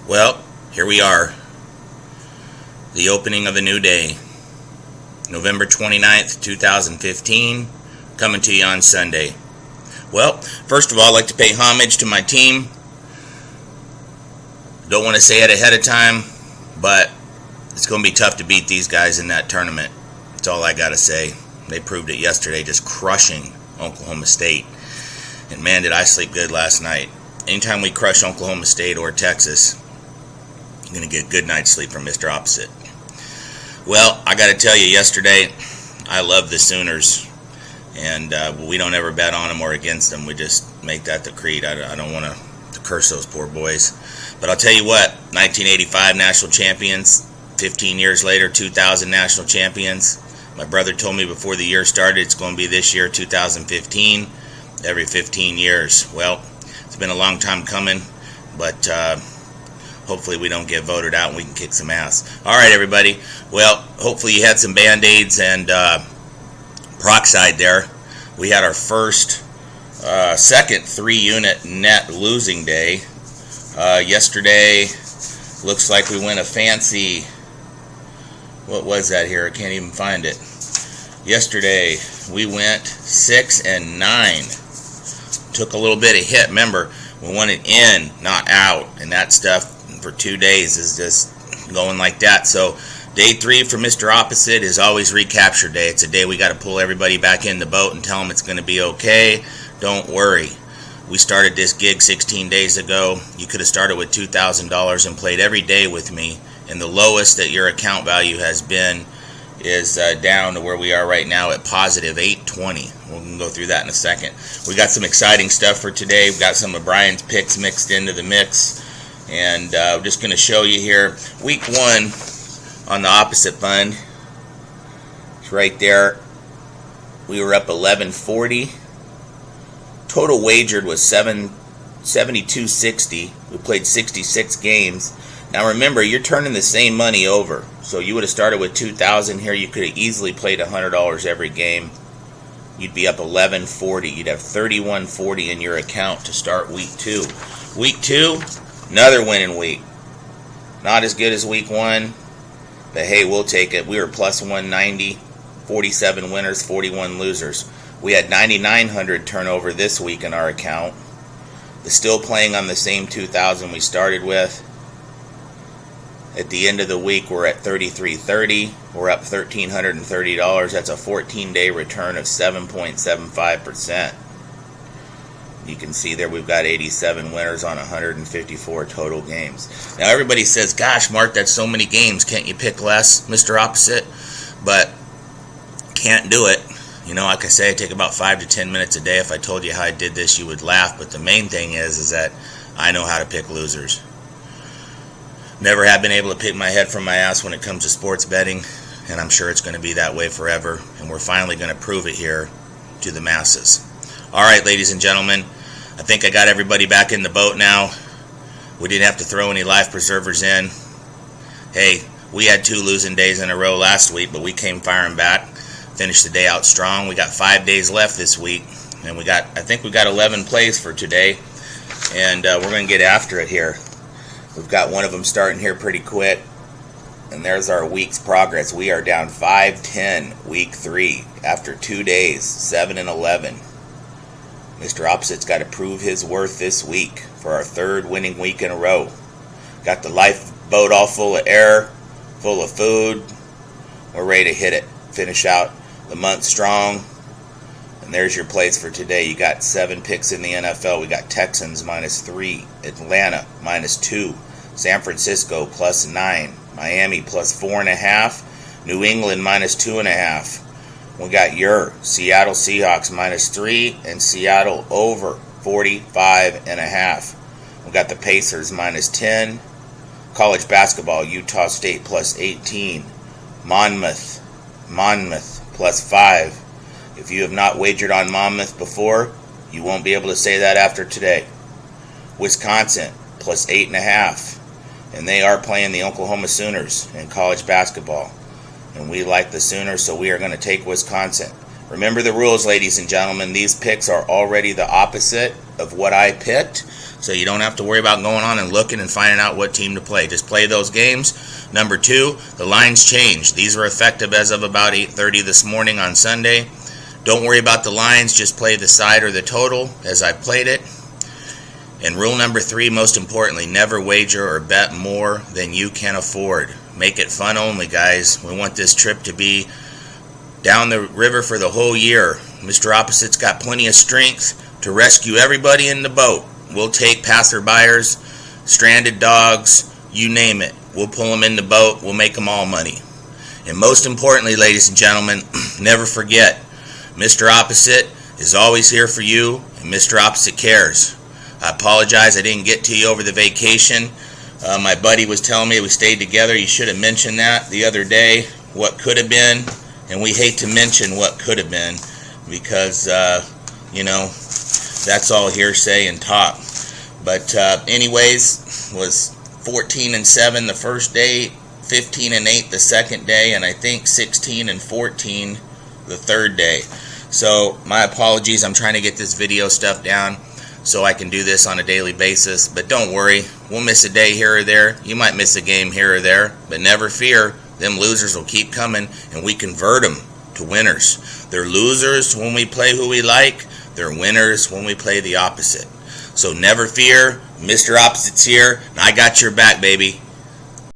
Well, here we are. The opening of a new day. November 29th, 2015. Coming to you on Sunday. Well, first of all, I'd like to pay homage to my team. Don't want to say it ahead of time, but it's going to be tough to beat these guys in that tournament. That's all I got to say. They proved it yesterday, just crushing Oklahoma State. And man, did I sleep good last night. Anytime we crush Oklahoma State or Texas, you're going to get a good night's sleep from Mr. Opposite. Well, I got to tell you, yesterday, I love the Sooners. And we don't ever bet on them or against them. We just make that the creed. I don't want to curse those poor boys. But I'll tell you what, 1985 national champions, 15 years later, 2000 national champions. My brother told me before the year started, it's going to be this year, 2015, every 15 years. Well, it's been a long time coming, but hopefully we don't get voted out and we can kick some ass. All right, everybody. Well, hopefully you had some Band-Aids and peroxide there. We had our second 3-unit net losing day. Yesterday, looks like we went a fancy, what was that here? I can't even find it. Yesterday, we went 6-9. Took a little bit of hit. Remember, we want it in, not out. And that stuff for 2 days is just going like that. So, day 3 for Mr. Opposite is always recapture day. It's a day we got to pull everybody back in the boat and tell them it's going to be okay. Don't worry. We started this gig 16 days ago. You could have started with $2,000 and played every day with me. And the lowest that your account value has been is down to where we are right now at positive 820. We'll go through that in a second. We got some exciting stuff for today. We've got some of Brian's picks mixed into the mix. And I'm just going to show you here. Week 1 on the opposite fund. It's right there. We were up 1140. Total wagered was 7260. We played 66 games. Now remember, you're turning the same money over. So you would have started with $2,000 here. You could have easily played $100 every game. You'd be up 1140. You'd have 3140 in your account to start week 2. Week 2, another winning week. Not as good as week 1, but hey, we'll take it. We were plus 190, 47 winners, 41 losers. We had 9,900 turnover this week in our account. Still playing on the same 2,000 we started with. At the end of the week, we're at 3,330. We're up $1,330. That's a 14-day return of 7.75%. You can see there we've got 87 winners on 154 total games. Now everybody says, gosh, Mark, that's so many games. Can't you pick less, Mr. Opposite? But can't do it. You know, like I say, I take about 5 to 10 minutes a day. If I told you how I did this, you would laugh. But the main thing is that I know how to pick losers. Never have been able to pick my head from my ass when it comes to sports betting. And I'm sure it's going to be that way forever. And we're finally going to prove it here to the masses. All right, ladies and gentlemen. I think I got everybody back in the boat now. We didn't have to throw any life preservers in. Hey, we had 2 losing days in a row last week, but we came firing back. Finished the day out strong. We got 5 days left this week, and I think we got 11 plays for today, and we're going to get after it here. We've got one of them starting here pretty quick, and there's our week's progress. We are down 5-10 week 3 after 2 days, 7-11. Mr. Opposite's got to prove his worth this week for our 3rd winning week in a row. Got the lifeboat all full of air, full of food. We're ready to hit it. Finish out the month strong. And there's your plays for today. You got 7 picks in the NFL. We got Texans -3, Atlanta -2, San Francisco +9, Miami +4.5, New England -2.5. We got your Seattle Seahawks -3 and Seattle over 45.5. We got the Pacers -10. College basketball, Utah State +18. Monmouth +5. If you have not wagered on Monmouth before, you won't be able to say that after today. Wisconsin +8.5. And they are playing the Oklahoma Sooners in college basketball. And we like the Sooners, so we are going to take Wisconsin. Remember the rules, ladies and gentlemen. These picks are already the opposite of what I picked. So you don't have to worry about going on and looking and finding out what team to play. Just play those games. Number 2, the lines change. These were effective as of about 8:30 this morning on Sunday. Don't worry about the lines. Just play the side or the total as I played it. And rule number 3, most importantly, never wager or bet more than you can afford. Make it fun only, guys. We want this trip to be down the river for the whole year. Mr. Opposite's got plenty of strength to rescue everybody in the boat. We'll take passerbyers, stranded dogs, you name it. We'll pull them in the boat. We'll make them all money. And most importantly, ladies and gentlemen, never forget, Mr. Opposite is always here for you, and Mr. Opposite cares. I apologize I didn't get to you over the vacation. My buddy was telling me we stayed together. You should have mentioned that the other day, what could have been. And we hate to mention what could have been because, that's all hearsay and talk. But anyways, was 14-7 the first day, 15-8 the second day, and I think 16-14 the third day. So my apologies. I'm trying to get this video stuff down so I can do this on a daily basis. But don't worry, we'll miss a day here or there. You might miss a game here or there, but never fear. Them losers will keep coming, and we convert them to winners. They're losers when we play who we like. They're winners when we play the opposite. So never fear. Mr. Opposite's here, and I got your back, baby.